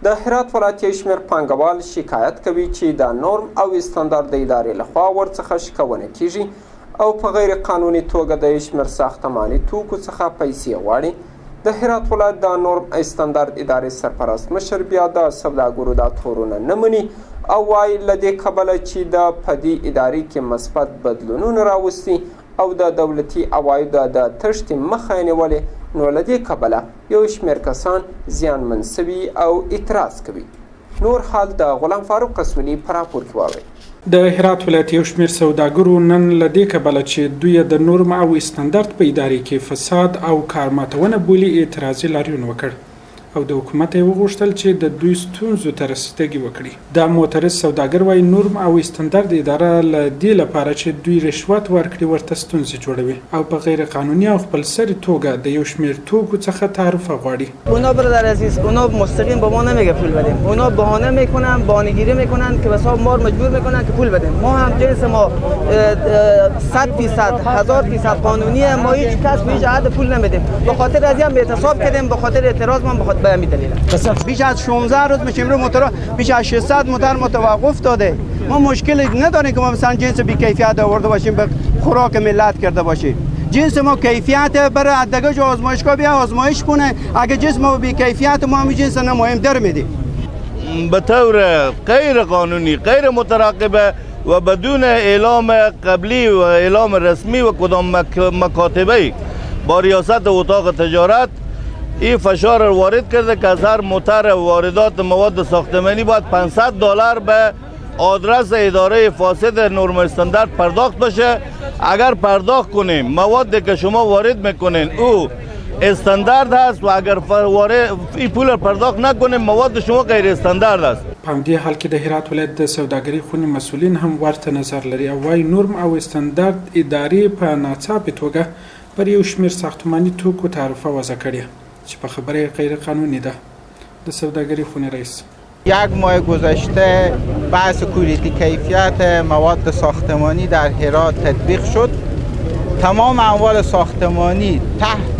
د هرات ولایت یو شمېر پانګوال شکایت کوي چې د نورم او استاندارد د ادارې لخوا ورڅخه شکونه کیږي او په غیر قانوني توګه د یو شمېر ساختماني توکو څخه پیسې غواړي. د هرات ولایت د نورم استاندارد ادارې سرپرست مشر بیا د سوداګرو دا تورونه نه مني او وایي له دې کبله چې د په دې ادارې کې مثبت بدلونونه راوستي او د دولتي عوایدو د تښتې مخه یې نیولې، نو له دې کبله یو شمېر کسان زیانمن سوي او اعتراض کوي. نور حال د غلام فاروق قسولي په راپور کې واورئ. د هرات ولایت یو شمېر سوداګرو نن له دې کبله چې دوی د نورم او استاندارد په ادارې کې فساد او کارماتونه بولي اعتراضي لاریون وکړ او د حکومت یې وغوښتل چې د دوی ستونزو ته رسیدګي وکړي. دا معترض سوداګر وایي نورم او استاندارد اداره له دې لپاره چې دوی رشوت ورکړي ورته ستونزې جوړوي او په غیر قانوني او خپلسري توګه د یو شمېر توکو څخه تعرفه غواړي. اونا برادر عزیز، اونا مستقیم به ما نمیگه پول بدیم، اونا بهانه میکنن، بهانه‌گیری میکنن که بسا ما مجبور میکنن که پول بدیم. ما هم جنس ما 100% 1000% قانونیه، ما هیچ کس به هیچ عهد پول نمیدیم. به خاطر از این اعتصاب کردیم، به خاطر اعتراض ما به همین دلیل. بیش از 16 روز میشه امروز موتور بیش از 600 موتور متوقف داده. ما مشکلی نداریم که ما مثلا جنس بی کیفیت آورده باشیم به خوراک ملت کرده باشیم. جنس ما کیفیت برای حداقل جو آزمایشگاه بیا آزمایش کنه، اگه جنس ما بی کیفیت ما همین جنس نمایم در میدیم. به طور غیر قانونی، غیر متراقبه و بدون اعلام قبلی و اعلام رسمی و کدام مکاتبه با ریاست اتاق تجارت این فشار رو وارد کرده که از هر موتر واردات مواد ساختمانی باید $500 به آدرس اداره فاسد نورم استاندارد پرداخت بشه. اگر پرداخت کنیم موادی که شما وارد میکنین او استاندارد هست و اگر این پول پرداخت نکنیم مواد شما غیر استاندارد است. په همدې حال کې د هرات ولایت د سوداګرۍ خونې مسؤلین هم ورته نظر لري او وايي نورم او استاندارد ادارې په ناڅاپي توګه پر یو شمېر ساختماني توکو تعرفه وضع کړې چې په خبره غیر قانونی ده. د سوداګرۍ خونې رئیس: یک ماه گذشته بحث کوالیتی کیفیت مواد ساختمانی در هرات تطبیق شد. تمام اموال ساختمانی تحت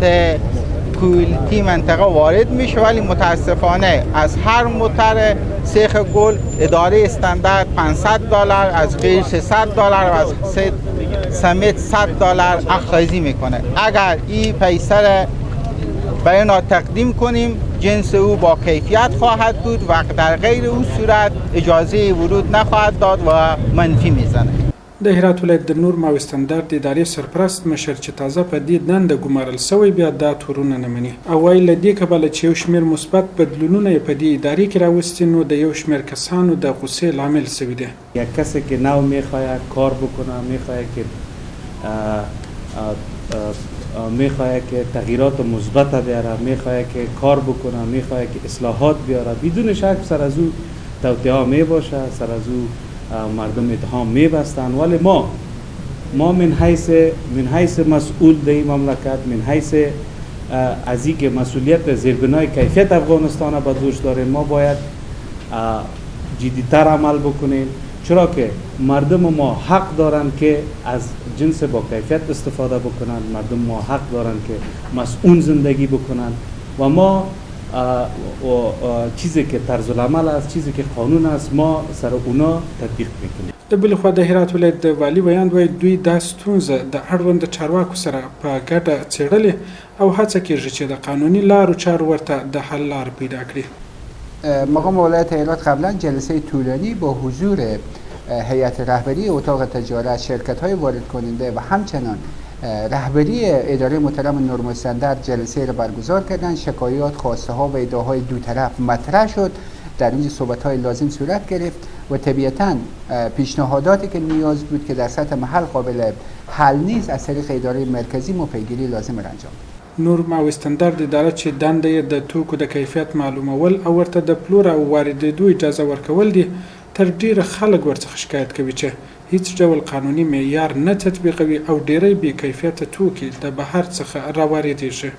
کوالیتی منطقه وارد میشه، ولی متاسفانه از هر موتر سیخ گل اداره استاندارد $500 از غیر $300 و از سمت $100 اخراجی میکنه. اگر این پیسر برای ما تقدیم کنیم جنس او با کیفیت خواهد بود و در غیر او صورت اجازه ورود نخواهد داد و منفی میزنه. د هرات ولایت د نورم او استاندارد ادارې سرپرست مشر چې تازه په دې دنده ګمارل سوی بیا دا تورونه نه مني او وایي له دې کبله چې یو شمېر مثبت بدلونونه یې په دې ادارې کې راوستي نو د یو شمېر کسانو د غوسې لامل سوی دی. یک کسی که نو میخواهد کار بکنه، میخواهد که تغییرات مثبت بیاره، میخواهد که کار بکنه، میخواهد که اصلاحات بیاره، بدون شک سر از او توطئه میباشه، سر از او مردم اتهام میبستن. ولی ما من حیث مسئول در این مملکت، من حیث از اینکه مسئولیت زیربنای کیفیت افغانستان به دوش داریم، ما باید جدیتر عمل بکنیم، چرا که مردم ما حق دارن که از جنس با کیفیت استفاده بکنن، مردم ما حق دارن که مسئول زندگی بکنن و ما چیزی که طرز العمل است، چیزی که قانون است، ما سر اونا تطبیق میکنیم. د بل خوا د هرات ولایت د والي بیان وایي دوی دا ستونزه د اړوند چارواکو سره په ګډه څېړلې او هڅه کیږي چې د قانوني لارو چارو ورته د حل لار پیدا کړي. مقام ولایت هرات قبلا جلسه طولانی با حضور هیئت رهبری اتاق تجارت، شرکت‌های وارد کننده و همچنان رهبری اداره محترم نورم استاندارد جلسه را برگزار کردند. شکایات، خواسته ها و ادعاهای دو طرف مطرح شد. در اینجا صحبت‌های لازم صورت گرفت و طبیعتاً پیشنهاداتی که نیاز بود که در سطح محل قابل حل نیست از طریق اداره مرکزی ما پیگیری لازم را انجام داد. نورم او استاندارد اداره چې دنده د توکو د کیفیت معلومول او ورته د پلور او واردېدو اجازه ورکول دي، تر ډیره خلک ورڅخه شکایت کوي چې هیڅ ډول قانوني معیار نه تطبیقوي او ډیری بې کیفیته توکي د بهر څخه راواردېږي.